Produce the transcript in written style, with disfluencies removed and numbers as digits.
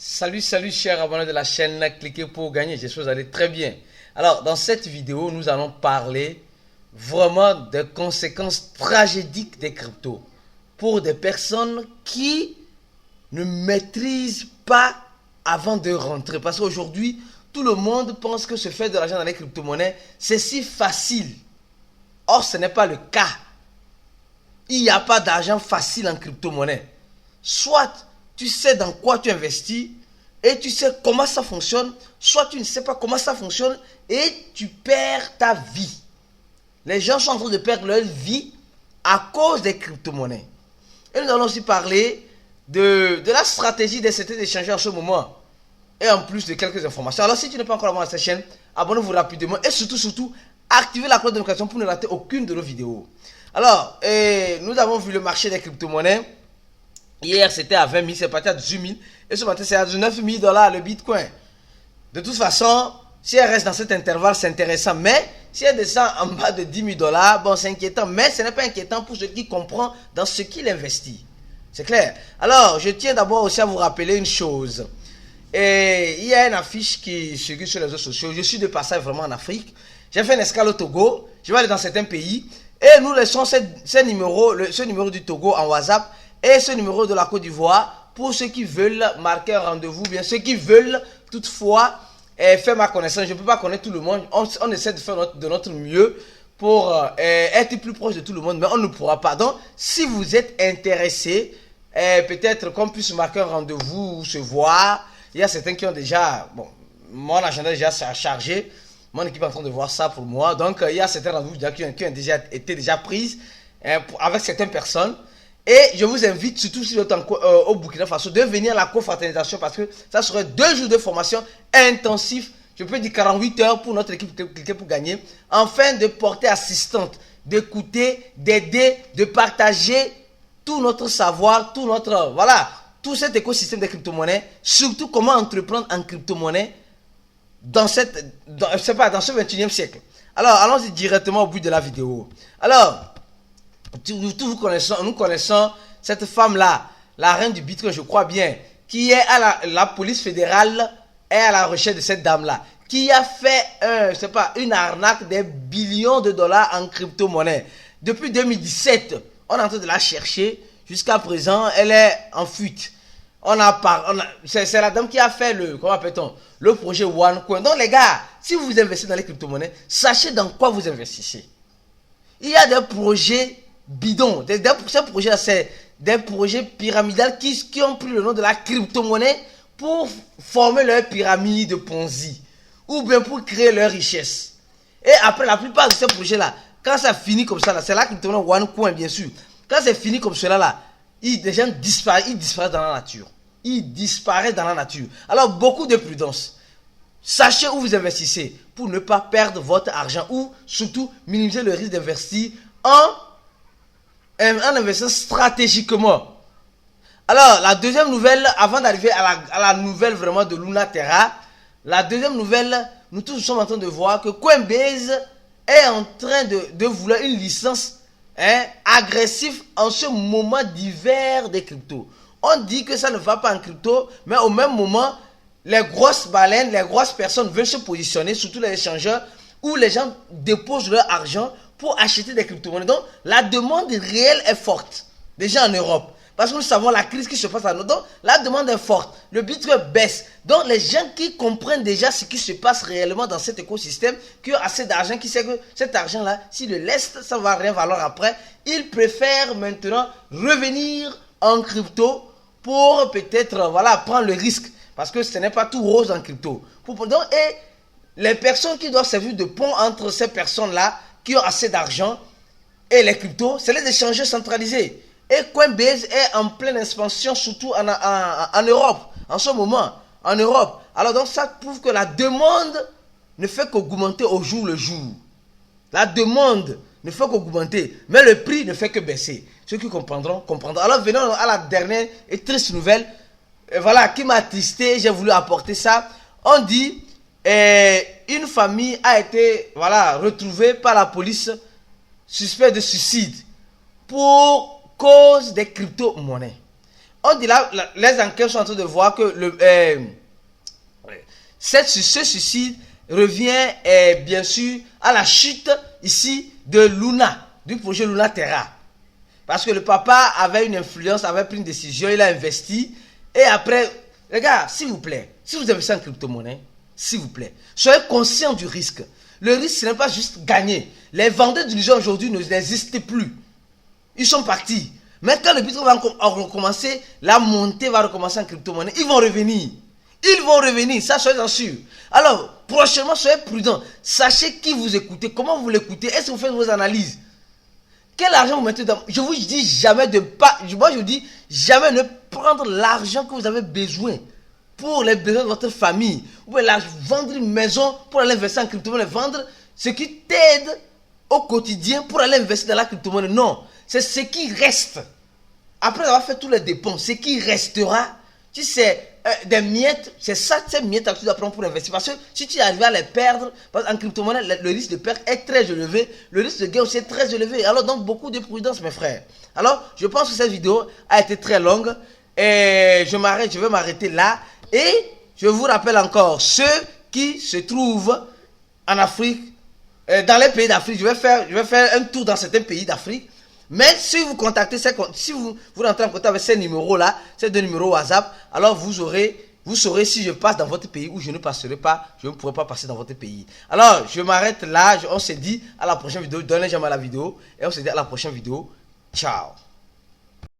Salut chers abonnés de la chaîne, cliquez pour gagner, j'espère que vous allez très bien. Alors dans cette vidéo, nous allons parler vraiment des conséquences tragédiques des cryptos pour des personnes qui ne maîtrisent pas avant de rentrer. Parce qu'aujourd'hui, tout le monde pense que se faire de l'argent dans les crypto-monnaies, c'est si facile. Or, ce n'est pas le cas. Il n'y a pas d'argent facile en crypto-monnaie. Soit tu sais dans quoi tu investis et tu sais comment ça fonctionne, soit tu ne sais pas comment ça fonctionne et tu perds ta vie. Les gens sont en train de perdre leur vie à cause des crypto-monnaies. Et nous allons aussi parler de la stratégie des sociétés d'échanger en ce moment. Et en plus de quelques informations. Alors si tu n'es pas encore abonné à cette chaîne, abonnez-vous rapidement et surtout, activez la cloche de notification pour ne rater aucune de nos vidéos. Alors, nous avons vu le marché des crypto-monnaies. Hier, c'était à 20 000, c'est parti à 18 000. Et ce matin, c'est à 19 000 $ le Bitcoin. De toute façon, si elle reste dans cet intervalle, c'est intéressant. Mais si elle descend en bas de 10 000 $, bon, c'est inquiétant. Mais ce n'est pas inquiétant pour celui qui comprend dans ce qu'il investit. C'est clair. Alors, je tiens d'abord aussi à vous rappeler une chose. Et il y a une affiche qui circule sur les réseaux sociaux. Je suis de passage vraiment en Afrique. J'ai fait une escale au Togo. Je vais aller dans certains pays. Et nous laissons ce numéro du Togo en WhatsApp et ce numéro de la Côte d'Ivoire pour ceux qui veulent marquer un rendez-vous, bien ceux qui veulent toutefois faire ma connaissance. Je ne peux pas connaître tout le monde. On essaie de faire de notre mieux pour être plus proche de tout le monde, mais on ne pourra pas. Donc, si vous êtes intéressé, peut-être qu'on puisse marquer un rendez-vous ou se voir. Il y a certains qui ont déjà, bon, mon agenda est déjà chargé. Mon équipe est en train de voir ça pour moi. Donc, il y a certains rendez-vous qui ont déjà été prises avec certaines personnes. Et je vous invite, surtout si vous êtes au Burkina Faso, de venir à la confraternisation parce que ça serait 2 jours de formation intensif. Je peux dire 48 heures pour notre équipe cliquer pour gagner. Afin de porter assistante, d'écouter, d'aider, de partager tout notre savoir, tout cet écosystème des crypto-monnaies. Surtout comment entreprendre en crypto-monnaie dans ce 21e siècle. Alors, allons-y directement au bout de la vidéo. Alors, nous connaissons cette femme-là, la reine du Bitcoin, je crois bien, qui est à la police fédérale est à la recherche de cette dame-là, qui a fait, une arnaque des billions de dollars en crypto-monnaie. Depuis 2017, on est en train de la chercher. Jusqu'à présent, elle est en fuite. C'est la dame qui a fait le projet OneCoin. Donc les gars, si vous investissez dans les crypto-monnaies, sachez dans quoi vous investissez. Il y a des projets bidons. Ces projets-là, c'est des projets pyramidales qui ont pris le nom de la crypto-monnaie pour former leur pyramide de Ponzi ou bien pour créer leur richesse. Et après, la plupart de ces projets-là, quand ça finit comme ça, c'est la crypto-monnaie OneCoin, bien sûr. Quand c'est fini comme cela, les gens disparaissent dans la nature. Ils disparaissent dans la nature. Alors, beaucoup de prudence. Sachez où vous investissez pour ne pas perdre votre argent ou surtout minimiser le risque d'investir en investissant stratégiquement. Alors, la deuxième nouvelle, avant d'arriver à la nouvelle vraiment de Luna Terra, la deuxième nouvelle, nous tous sommes en train de voir que Coinbase est en train de vouloir une licence agressive en ce moment d'hiver des cryptos. On dit que ça ne va pas en crypto, mais au même moment, les grosses baleines, les grosses personnes veulent se positionner, surtout les échangeurs, où les gens déposent leur argent pour acheter des crypto-monnaies. Donc, la demande réelle est forte, déjà en Europe. Parce que nous savons la crise qui se passe à nous. Donc, la demande est forte. Le Bitcoin baisse. Donc, les gens qui comprennent déjà ce qui se passe réellement dans cet écosystème, qui ont assez d'argent, qui savent que cet argent-là, s'ils le laissent, ça ne va rien valoir après. Ils préfèrent maintenant revenir en crypto pour peut-être, prendre le risque. Parce que ce n'est pas tout rose en crypto. Et les personnes qui doivent servir de pont entre ces personnes-là, qui ont assez d'argent, et les cryptos, c'est les échangeurs centralisés. Et Coinbase est en pleine expansion, surtout en Europe, en ce moment, en Europe. Alors donc ça prouve que la demande ne fait qu'augmenter au jour le jour. La demande ne fait qu'augmenter, mais le prix ne fait que baisser. Ceux qui comprendront. Alors venons à la dernière et triste nouvelle, qui m'a attristé, j'ai voulu apporter ça. On dit, une famille a été retrouvée par la police suspecte de suicide pour cause des crypto-monnaies. On dit là, les enquêtes sont en train de voir que ce suicide revient bien sûr à la chute ici de Luna, du projet Luna Terra. Parce que le papa avait une influence, avait pris une décision, il a investi. Et après, les gars, s'il vous plaît, si vous investissez en crypto-monnaie, s'il vous plaît, soyez conscients du risque. Le risque, ce n'est pas juste gagner. Les vendeurs d'illusions aujourd'hui n'existent plus. Ils sont partis. Mais quand le Bitcoin va recommencer, la montée va recommencer en crypto-monnaie, ils vont revenir. Ils vont revenir, ça soyez en sûr. Alors, prochainement, soyez prudents. Sachez qui vous écoutez, comment vous l'écoutez, est-ce que vous faites vos analyses. Quel argent vous mettez dans... Je vous dis jamais de pas... Moi, je vous dis jamais ne prendre l'argent que vous avez besoin pour les besoins de votre famille. Ou bien vendre une maison pour aller investir en crypto-monnaie. Vendre ce qui t'aide au quotidien pour aller investir dans la crypto-monnaie. Non, c'est ce qui reste. Après avoir fait tous les dépenses, ce qui restera, tu sais, des miettes, c'est ça, ces miettes que tu dois prendre pour investir. Parce que si tu arrives à les perdre, parce qu'en crypto-monnaie, le risque de perte est très élevé, le risque de gain aussi est très élevé. Alors donc beaucoup de prudence, mes frères. Alors je pense que cette vidéo a été très longue et je vais m'arrêter là. Et je vous rappelle encore, ceux qui se trouvent en Afrique, dans les pays d'Afrique, je vais faire un tour dans certains pays d'Afrique. Mais si vous contactez, si vous rentrez en contact avec ces numéros-là, ces deux numéros WhatsApp, alors vous saurez si je passe dans votre pays ou je ne passerai pas, je ne pourrai pas passer dans votre pays. Alors, je m'arrête là, on se dit à la prochaine vidéo, donnez j'aime à la vidéo et on se dit à la prochaine vidéo. Ciao.